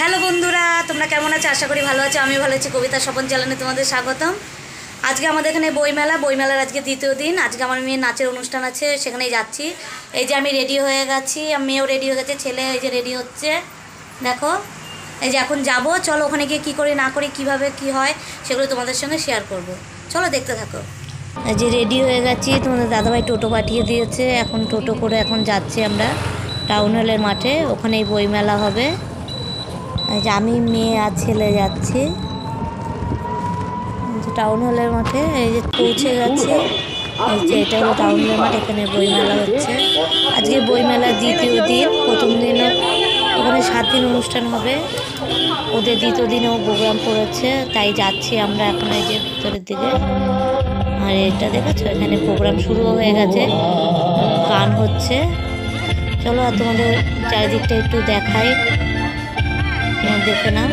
Hello বন্ধুরা, তোমরা কেমন আছো? আশা করি ভালো আছো। আমি ভালো আছি। কবিতা স্বপন চ্যানেলে তোমাদের স্বাগতম। আজকে আমাদের এখানে বইমেলার আজকে দ্বিতীয় দিন। আজকে আমার মেয়ের নাচের অনুষ্ঠান আছে, সেখানেই যাচ্ছি। এই যে আমি রেডি হয়ে গেছি, মেয়েও রেডি হয়ে গেছে, ছেলে এই যে রেডি হচ্ছে, দেখো। এই যে এখন যাব, চলো ওখানে গিয়ে কী করি না করি, কীভাবে কি হয় সেগুলো তোমাদের সঙ্গে শেয়ার করব। চলো দেখতে থাকো। এই যে রেডি হয়ে গেছি, তোমাদের দাদাভাই টোটো পাঠিয়ে দিয়েছে। এখন টোটো করে এখন যাচ্ছি আমরা টাউন হলের মাঠে, ওখানে এই বইমেলা হবে। এই যে আমি, মেয়ে আর ছেলে যাচ্ছি টাউন হলের মাঠে। এই যে পৌঁছে গেছি। এই যে এটা হলো টাউন হলের মাঠ, এখানে বইমেলা হচ্ছে। আজকে বইমেলার দ্বিতীয় দিন। প্রথম দিনও ওখানে 7 দিন অনুষ্ঠান হবে, ওদের দ্বিতীয় দিনেও প্রোগ্রাম করেছে, তাই যাচ্ছি আমরা এখন এই যে ভিতরের দিকে। আর এটা দেখেছো, এখানে প্রোগ্রাম শুরু হয়ে গেছে, গান হচ্ছে। চলো আর তোমাদের চারিদিকটা একটু দেখাই, দেখে না।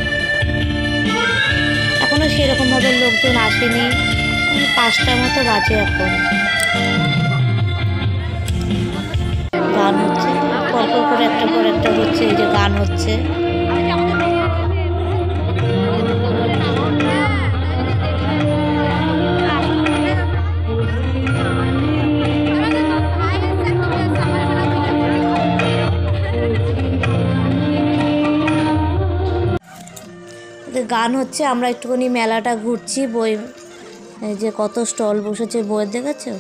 এখনো সেরকমভাবে লোকজন আসেনি, 5টার মতো বাজে এখন। গান হচ্ছে পরপর করে, একটা পর একটা হচ্ছে, এই যে গান হচ্ছে। গান হচ্ছে, আমরা একটুখানি মেলাটা ঘুরছি। বই, এই যে কত স্টল বসেছে বইয়ের, দেখেছো?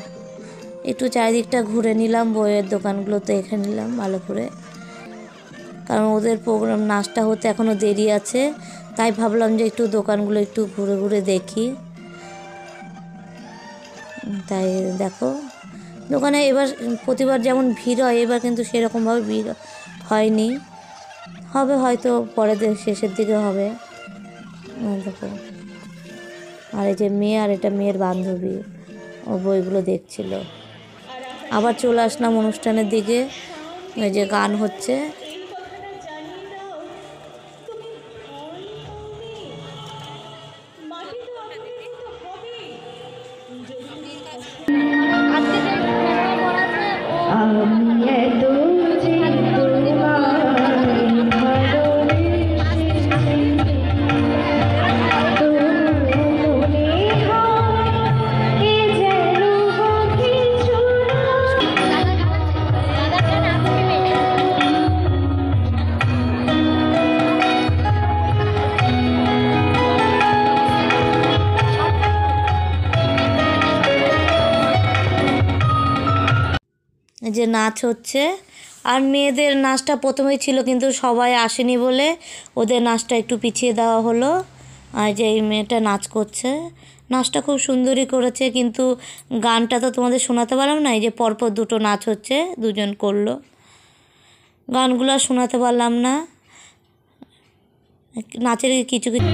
একটু চারিদিকটা ঘুরে নিলাম, বইয়ের দোকানগুলো তো দেখে নিলাম ভালো করে, কারণ ওদের প্রোগ্রাম নাচটা হতে এখনও দেরি আছে, তাই ভাবলাম যে একটু দোকানগুলো একটু ঘুরে ঘুরে দেখি। তাই দেখো, দোকানে এবার প্রতিবার যেমন ভিড় হয়, এবার কিন্তু সেরকমভাবে ভিড় হয়নি, হবে হয়তো পরের দিন শেষের দিকে হবে। দেখো, আর এই যে মেয়ে, আর এটা মেয়ের বান্ধবী, ও বইগুলো দেখছিল। আবার চলে আসলাম অনুষ্ঠানের দিকে। এই যে গান হচ্ছে। যে নাচ হচ্ছে, আর মেয়েদের নাচটা প্রথমেই ছিল, কিন্তু সবাই আসেনি বলে ওদের নাচটা একটু পিছিয়ে দেওয়া হলো। আর যে এই মেয়েটা নাচ করছে, নাচটা খুব সুন্দরই করেছে, কিন্তু গানটা তো তোমাদের শোনাতে পারলাম না। এই যে পরপর দুটো নাচ হচ্ছে, দুজন করলো, গানগুলো শোনাতে পারলাম না। নাচের কিছু কিছু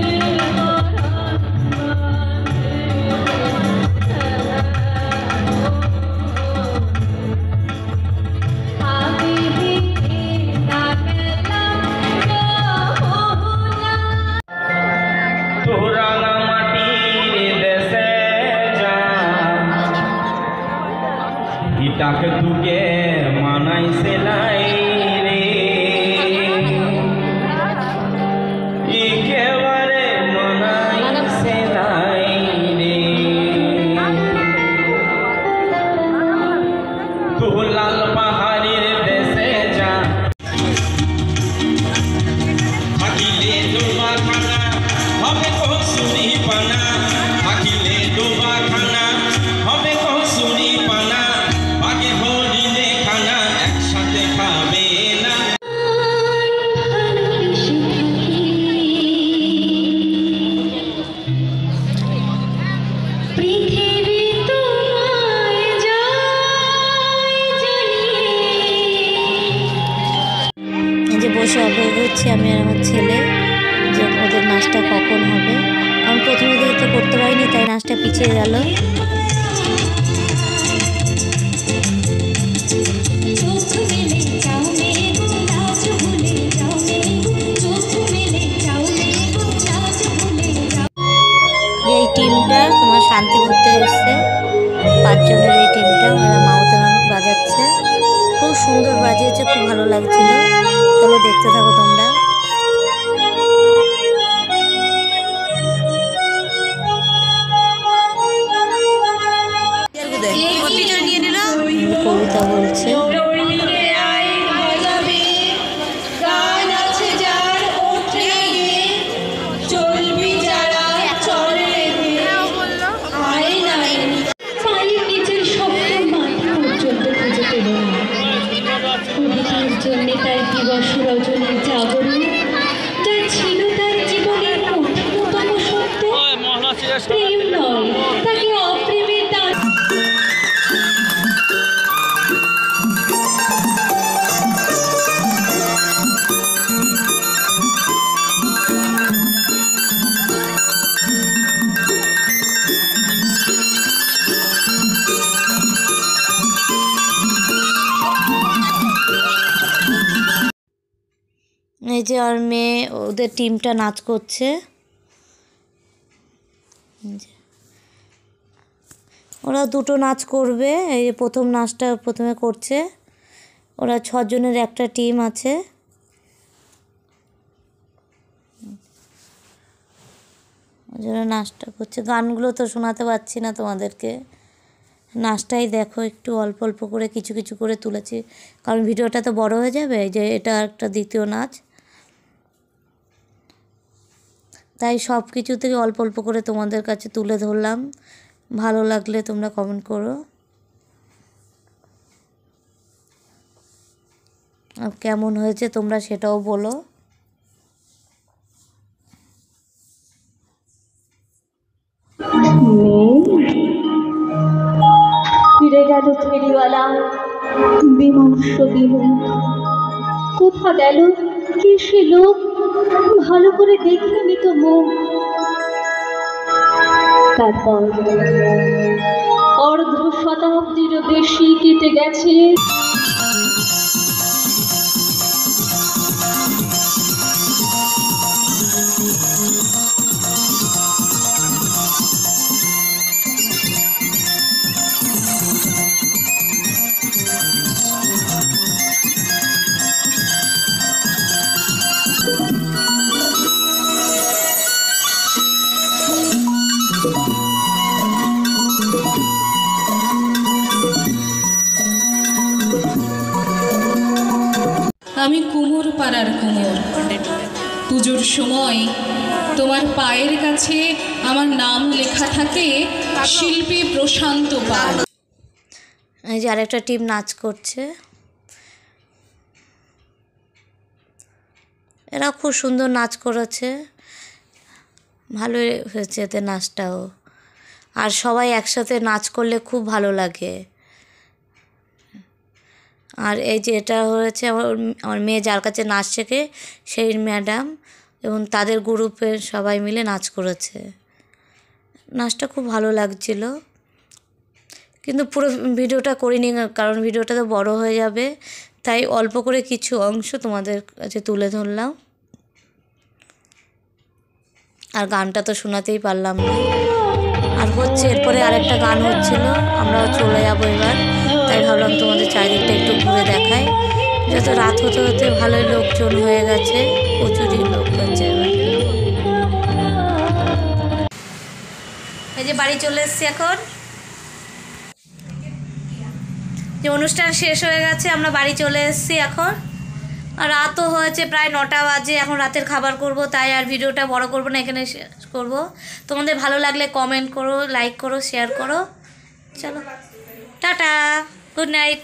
ডাক তুকে মানাই সেলাই রে, একেবারে মানাই সেলাই রে। তু লাল পাহাড়ের দেশে যা, থাকিলে ডোবা খানা হবে কসুরি পানা, থাকিলে ডোবা খানা হবে কসুরি পানা, আগে হরিলে খানা একসাথে খাবে না। পৃথিবী তোমায় যে বসে অপেক্ষা করছি আমি আর আমার ছেলে, যে ওদের নাচটা কখন হবে। কারণ প্রথমে দিকে তো করতে পারিনি, তাই নাচটা পিছিয়ে গেল। এই টিমটা তোমার শান্তি করতে এসছে, 5 জনের এই টিমটা, ওরা মাউথ বাজাচ্ছে, খুব সুন্দর বাজিয়েছে, খুব ভালো লাগছিল। চলো দেখতে থাকো তোমরা। যে আর মেয়ে ওদের টিমটা নাচ করছে। ওরা দুটো নাচ করবে। এই যে প্রথম নাচটা প্রথমে করছে। ওরা 6 জনের একটা টিম আছে। ওরা নাচটা করছে। গানগুলো তো শোনাতে পারছি না তোমাদেরকে, নাচটাই দেখো, একটু অল্প অল্প করে কিছু কিছু করে তুলেছি, কারণ ভিডিওটা তো বড় হয়ে যাবে। যে এটা একটা দ্বিতীয় নাচ, তাই সব কিছু থেকে অল্প অল্প করে তোমাদের কাছে তুলে ধরলাম। ভালো লাগলে তোমরা কমেন্ট করো, আর কেমন হয়েছে তোমরা সেটাও বলো। ফিরে গেল ফেরিওয়ালা বিমর্ষ দিল, কোথা গেল কে সে লোক, ভালো করে দেখিনি তো মুখ। তারপর অর্ধ শতাব্দীর বেশি কেটে গেছে, আমি কুমোর পাড়ার কুমোর, পুজোর সময় তোমার পায়ের কাছে আমার নাম লেখা থাকে শিল্পী প্রশান্ত পাল। এই যে আরেকটা টিম নাচ করছে। এরা খুব সুন্দর নাচ করেছে, ভালোই হয়েছে এতে নাচটাও। আর সবাই একসাথে নাচ করলে খুব ভালো লাগে। আর এই যে এটা হয়েছে আমার মেয়ে যার কাছে নাচ শেখে সেই ম্যাডাম, এবং তাদের গ্রুপের সবাই মিলে নাচ করেছে। নাচটা খুব ভালো লাগছিল, কিন্তু পুরো ভিডিওটা করিনি, কারণ ভিডিওটা তো বড় হয়ে যাবে, তাই অল্প করে কিছু অংশ তোমাদের কাছে তুলে ধরলাম। আর গানটা তো শোনাতেই পারলাম না। আর হচ্ছে এরপরে আরেকটা গান হচ্ছিল, আমরাও চলে যাবো এবার, তাই ভাবলাম তোমাদের চারিদিকটা একটু ঘুরে দেখাই। যত রাত হতে হতে ভালোই লোকজন হয়ে গেছে, প্রচুরই লোক হচ্ছে এবার। এই যে বাড়ি চলে এসেছি এখন, যে অনুষ্ঠান শেষ হয়ে গেছে, আমরা বাড়ি চলে এসেছি এখন। আর রাতও হয়েছে, প্রায় 9টা বাজে। এখন রাতের খাবার করব, তাই আর ভিডিওটা বড় করব না, এখানে শেষ করব। তোমাদের ভালো লাগলে কমেন্ট করো, লাইক করো, শেয়ার করো। চলো টাটা, গুড নাইট।